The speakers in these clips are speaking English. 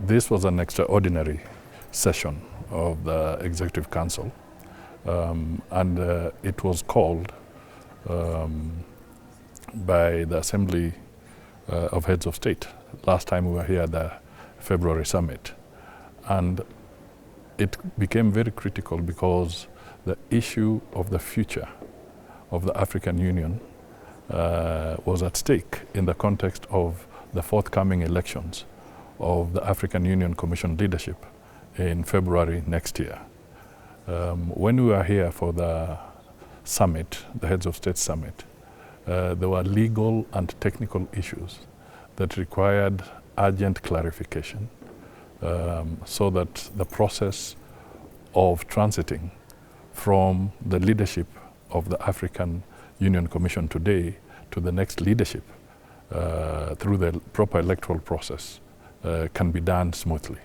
This was an extraordinary session of the Executive Council, and it was called by the Assembly of Heads of State. Last time we were here at the February summit, and it became very critical because the issue of the future of the African Union was at stake in the context of the forthcoming elections of the African Union Commission leadership in February next year. When we were here for the summit, the Heads of State summit, there were legal and technical issues that required urgent clarification so that the process of transiting from the leadership of the African Union Commission today to the next leadership through the proper electoral process can be done smoothly.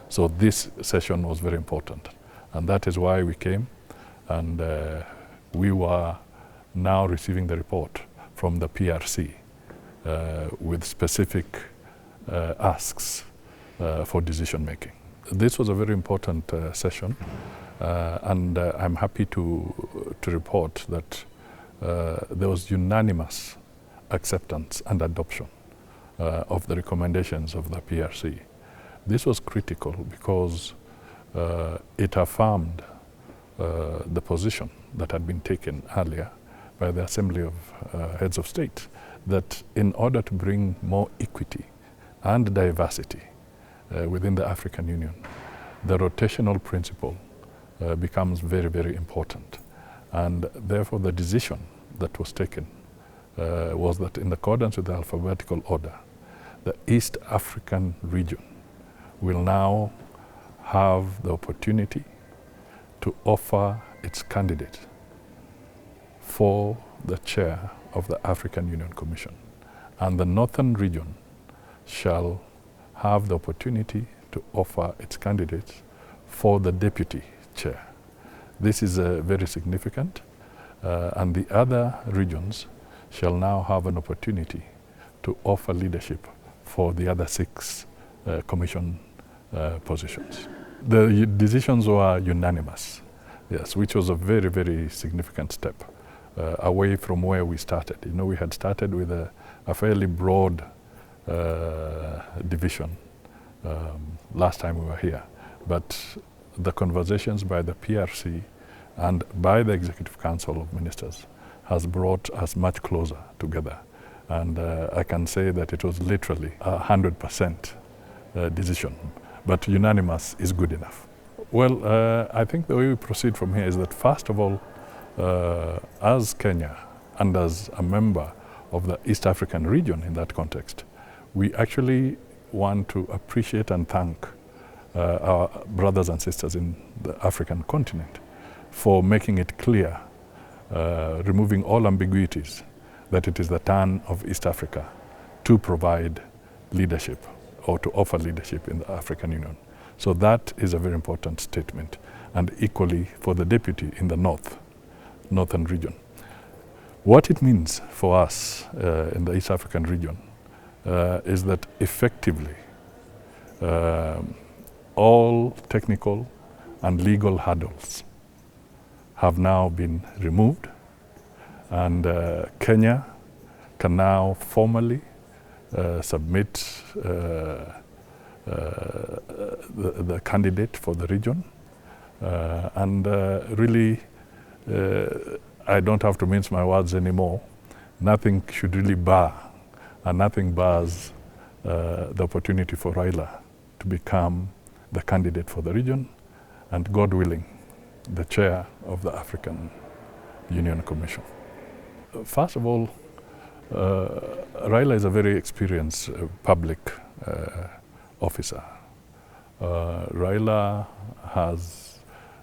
So this session was very important, and that is why we came, and we were now receiving the report from the PRC with specific asks for decision making. This was a very important session, and I'm happy to report that there was unanimous acceptance and adoption of the recommendations of the PRC. This was critical because it affirmed the position that had been taken earlier by the Assembly of Heads of State, that in order to bring more equity and diversity within the African Union, the rotational principle becomes very, very important. And therefore the decision that was taken was that in accordance with the alphabetical order, the East African region will now have the opportunity to offer its candidate for the chair of the African Union Commission. And the Northern region shall have the opportunity to offer its candidates for the deputy chair. This is very significant, and the other regions shall now have an opportunity to offer leadership for the other 6 commission positions. The decisions were unanimous, yes, which was a very, very significant step away from where we started. You know, we had started with a fairly broad division last time we were here, but the conversations by the PRC and by the Executive Council of Ministers has brought us much closer together. And I can say that it was literally 100% decision, but unanimous is good enough. Well, I think the way we proceed from here is that, first of all, as Kenya and as a member of the East African region in that context, we actually want to appreciate and thank our brothers and sisters in the African continent for making it clear, removing all ambiguities, that it is the turn of East Africa to provide leadership or to offer leadership in the African Union. So that is a very important statement, and equally for the deputy in the northern region. What it means for us in the East African region is that effectively all technical and legal hurdles have now been removed, and Kenya can now formally submit the candidate for the region, and really I don't have to mince my words anymore. Nothing should really bar, and nothing bars the opportunity for Raila to become the candidate for the region, and God willing, the chair of the African Union Commission. First of all, Raila is a very experienced public officer. Raila has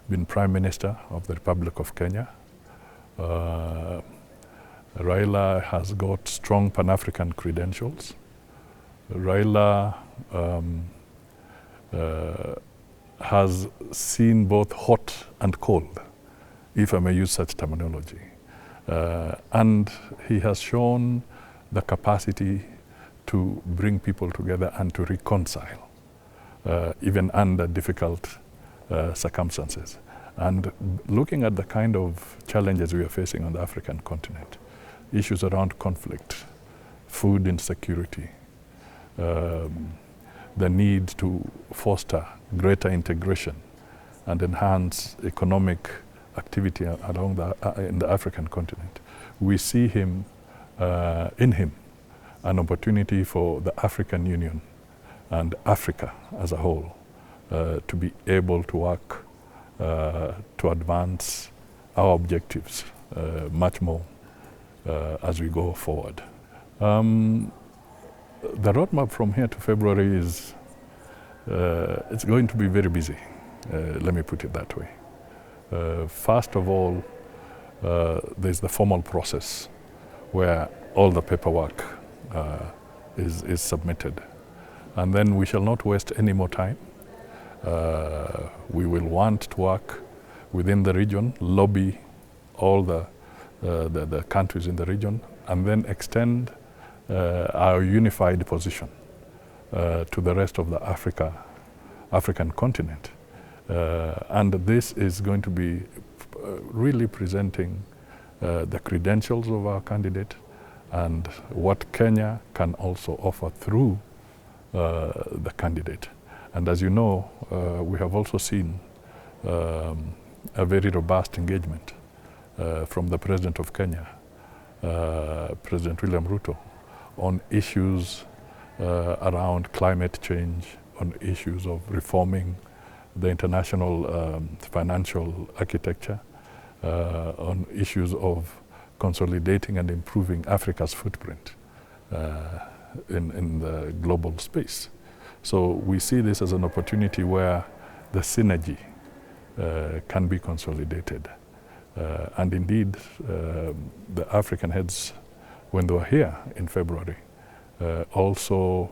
been Prime Minister of the Republic of Kenya. Raila has got strong Pan-African credentials. Raila has seen both hot and cold, if I may use such terminology. And he has shown the capacity to bring people together and to reconcile even under difficult circumstances. And looking at the kind of challenges we are facing on the African continent, issues around conflict, food insecurity, the need to foster greater integration and enhance economic activity along in the African continent. We see in him an opportunity for the African Union and Africa as a whole to be able to work to advance our objectives much more as we go forward. The roadmap from here to February is it's going to be very busy, let me put it that way. First of all, there's the formal process where all the paperwork is submitted. And then we shall not waste any more time. We will want to work within the region, lobby all the countries in the region, and then extend our unified position to the rest of the African continent. And this is going to be really presenting the credentials of our candidate and what Kenya can also offer through the candidate. And as you know, we have also seen a very robust engagement from the President of Kenya, President William Ruto, on issues around climate change, on issues of reforming the international financial architecture, on issues of consolidating and improving Africa's footprint in the global space. So we see this as an opportunity where the synergy can be consolidated. And indeed, the African heads, when they were here in February, also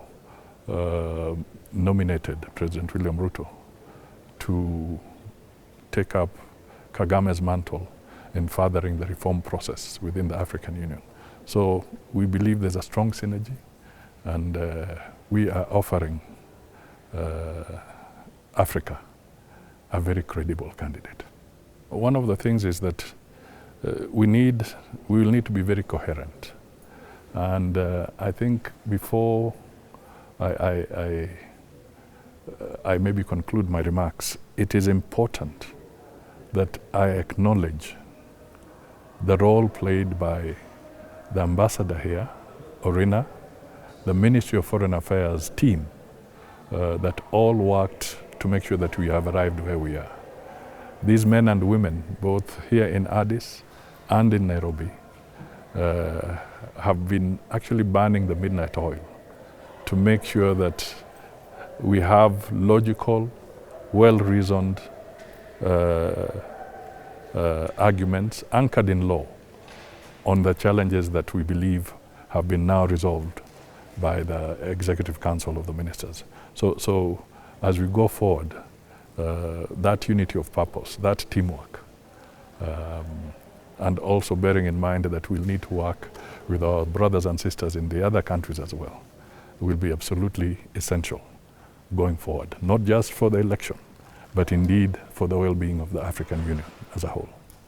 nominated President William Ruto to take up Kagame's mantle in furthering the reform process within the African Union. So we believe there's a strong synergy, and we are offering Africa a very credible candidate. One of the things is that we will need to be very coherent. And I think before I maybe conclude my remarks, it is important that I acknowledge the role played by the ambassador here, Orina, the Ministry of Foreign Affairs team, that all worked to make sure that we have arrived where we are. These men and women, both here in Addis and in Nairobi, have been actually burning the midnight oil to make sure that we have logical, well-reasoned arguments anchored in law on the challenges that we believe have been now resolved by the Executive Council of the Ministers. So as we go forward, that unity of purpose, that teamwork, and also bearing in mind that we'll need to work with our brothers and sisters in the other countries as well, will be absolutely essential going forward, not just for the election, but indeed for the well-being of the African Union as a whole.